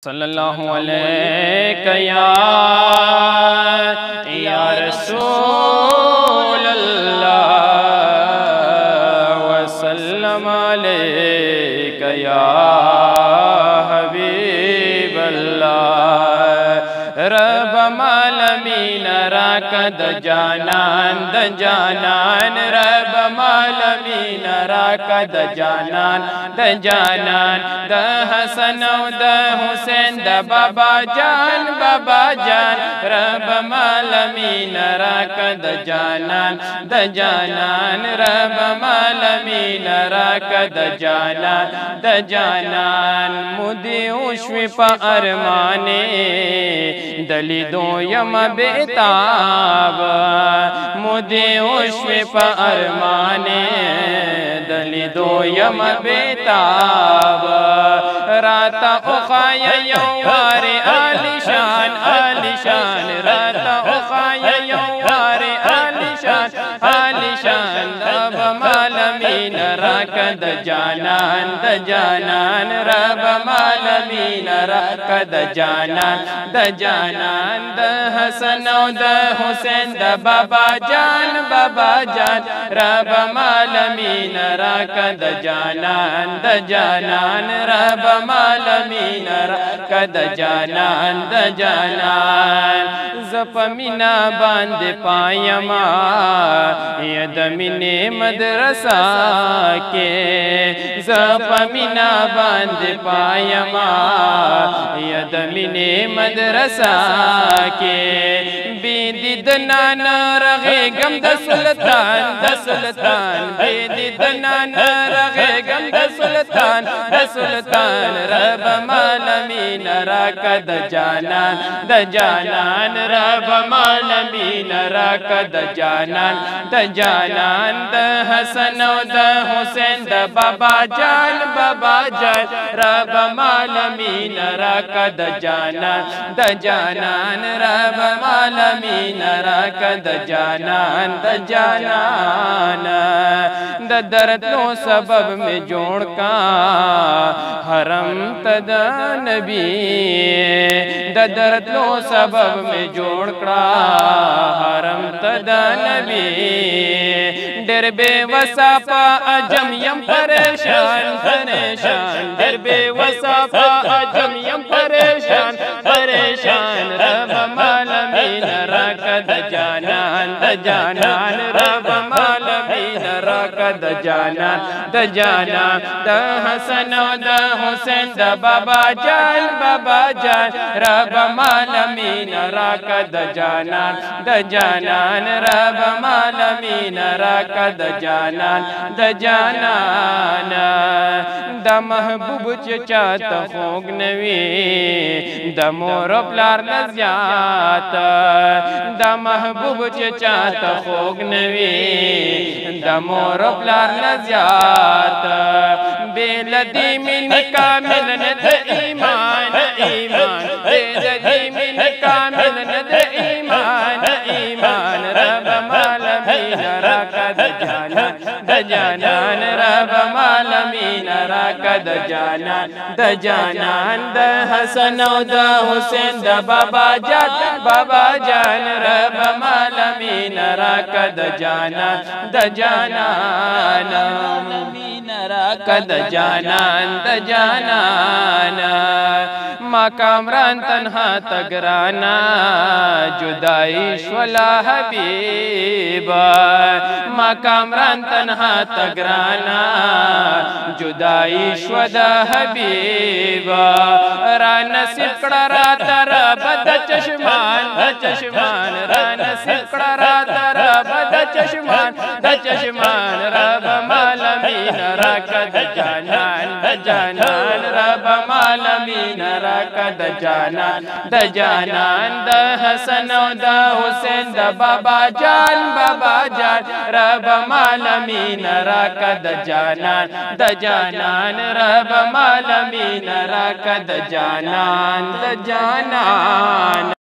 सल्लल्लाहु अलैहि या रसूल अल्लाह वसल्लम अलैका या हबीब अल्लाह रब मालमीन राकद जानान रब मालमीन राकद जानान द हसन द हुसैन द बाबा जान रब मालमीन राकद जानान रब मालमीन राकद जानान मुदी उश्वी प अरमाने दली दो यम बेताब मुदी उश्वी प अरमाने दली दो यम बेताब राता उखाय यौवारे आलिशान राता उखाय यौवारे आलिशान रब मालमीन राकद जानान रब मालमीन राकद जानान द हसन द हुसैन द बाबा जान रब मालमीन राकद जानान रब मालमीन राकद जानान ज़पमिना बांध पायमा यदमिने मदरसा के ज़पमिना बांध पायमा यदमिने मदरसा के बेदिद नाना रहे गम द सुल्तान बेदिद नाना रहे गम द सुल्तान रब मालमीन राकद जानान रब मालमीन राकद जानान द हसन द हुसैन द बाबा जान रब मालमीन राकद जानान रब मालमीन राकद जानान द दर्द लो सबब में जोड़ का हरम तदा नबी द दर्द लो सबब में जोड़ का हरम तदा नबी डर बेवसापा अजम यम परेशान डर बेवसापा अजम यम परेशान रब मालमीन राकद जानान रब मालमीन राकद जानान द हसन द हुसैन द बाबा जान रब मालमीन राकद जानान रब मालमीन राकद जानान the Mehboob chaat खोग Navi the more प्लार नज़ियात the Mehboob chaat खोग Navi the more प्लार नज़ियात बेलदी मिन कामिल नद ईमान बेलदी मिन कामिल नद ईमान रब मालमीन राकद जानान रब मालमीन राकद जानान द हसन द हुसैन द बाबा जान रब मालमीन राकद जानान राकद जानान माँ कामरान तन्हा तगराना जुदाई श्वला हबीबा माँ कामरान तन्हा तगराना जुदाई श्वदा हबीबा रान सिकड़ा रात रब द चश्मान रान सिकड़ा रात रब द चश्मान रब मालमीन राकद जानान रब मालमीन राकद जानान द हसन द हुसैन द बाबा जान रब मालमीन राकद जानान रब मालमीन राकद जानान